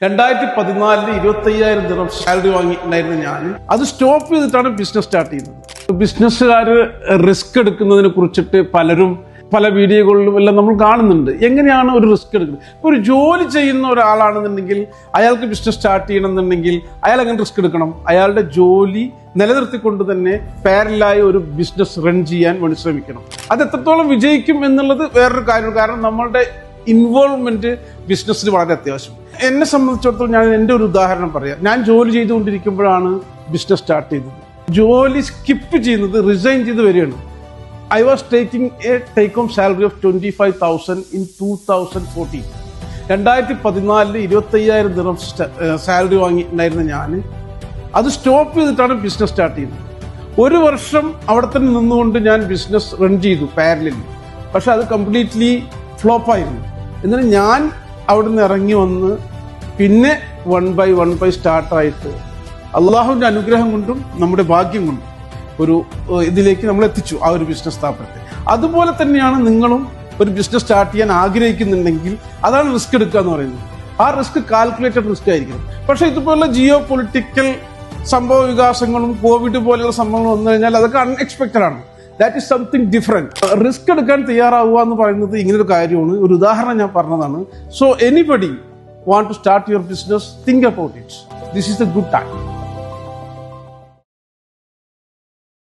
2014 25,000 ദിർഹം salary വാങ്ങിയിട്ടുണ്ടായിരുന്നു ഞാൻ. അത് stop ചെയ്തിട്ടാണ് ബിസിനസ് സ്റ്റാർട്ട് ചെയ്യുന്നത്. ബിസിനസ്സുകാർ റിസ്ക് എടുക്കുന്നതിനെ കുറിച്ചിട്ട് പലരും പല വീഡിയോകളിലും എല്ലാം നമ്മൾ കാണുന്നുണ്ട്. എങ്ങനെയാണ് ഒരു റിസ്ക് എടുക്കുന്നത്? ഒരു ജോലി ചെയ്യുന്ന ഒരാളാണെന്നുണ്ടെങ്കിൽ അയാൾക്ക് ബിസിനസ് സ്റ്റാർട്ട് ചെയ്യണമെന്നുണ്ടെങ്കിൽ അയാൾ എങ്ങനെ റിസ്ക് എടുക്കണം? അയാളുടെ ജോലി നിലനിർത്തിക്കൊണ്ട് തന്നെ പാരലായി ഒരു ബിസിനസ് റൺ ചെയ്യാൻ വേണ്ടി ശ്രമിക്കണം. അത് എത്രത്തോളം വിജയിക്കും എന്നുള്ളത് വേറൊരു കാര്യമാണ്. കാരണം നമ്മളുടെ ഇൻവോൾവ്മെന്റ് ബിസിനസ്സിൽ വളരെ അത്യാവശ്യം. എന്നെ സംബന്ധിച്ചിടത്തോളം ഞാൻ എൻ്റെ ഒരു ഉദാഹരണം പറയാം. ഞാൻ ജോലി ചെയ്തുകൊണ്ടിരിക്കുമ്പോഴാണ് ബിസിനസ് സ്റ്റാർട്ട് ചെയ്തത്. ജോലി സ്കിപ്പ് ചെയ്യുന്നത്, റിസൈൻ ചെയ്ത് വരികയാണ്. I was taking a take-home salary of 25,000 in 2014. 2014 25,000 dirham salary വാങ്ങിയിട്ടുണ്ടായിരുന്ന ഞാൻ അത് സ്റ്റോപ്പ് ചെയ്തിട്ടാണ് ബിസിനസ് സ്റ്റാർട്ട് ചെയ്യുന്നത്. ഒരു വർഷം അവിടെ തന്നെ നിന്നുകൊണ്ട് ഞാൻ ബിസിനസ് റൺ ചെയ്തു പാരലലി. പക്ഷെ അത് കംപ്ലീറ്റ്ലി ഫ്ലോപ്പായിരുന്നു. എന്നിട്ട് ഞാൻ അവിടെ നിന്ന് ഇറങ്ങി വന്ന് പിന്നെ വൺ ബൈ സ്റ്റാർട്ടായിട്ട് അള്ളാഹുവിൻ്റെ അനുഗ്രഹം കൊണ്ടും നമ്മുടെ ഭാഗ്യം കൊണ്ടും ഒരു ഇതിലേക്ക് നമ്മൾ എത്തിച്ചു, ആ ഒരു ബിസിനസ് സ്ഥാപനത്തെ. അതുപോലെ തന്നെയാണ് നിങ്ങളും ഒരു ബിസിനസ് സ്റ്റാർട്ട് ചെയ്യാൻ ആഗ്രഹിക്കുന്നുണ്ടെങ്കിൽ അതാണ് റിസ്ക് എടുക്കുക എന്ന് പറയുന്നത്. ആ റിസ്ക് കാൽക്കുലേറ്റഡ് റിസ്ക് ആയിരിക്കണം. പക്ഷെ ഇതുപോലുള്ള ജിയോ പൊളിറ്റിക്കൽ സംഭവ വികാസങ്ങളും കോവിഡ് പോലെയുള്ള സംഭവങ്ങളും വന്നു കഴിഞ്ഞാൽ അതൊക്കെ അൺഎക്സ്പെക്റ്റഡ് ആണ്. That is something different. Risk എടുക്കാൻ തയ്യാറാവുക എന്ന് പറയുന്നത് ഇങ്ങനൊരു കാര്യമാണ്. ഒരു ഉദാഹരണം ഞാൻ പറഞ്ഞതാണ്. So anybody want to start your business, think about it. This is the good time.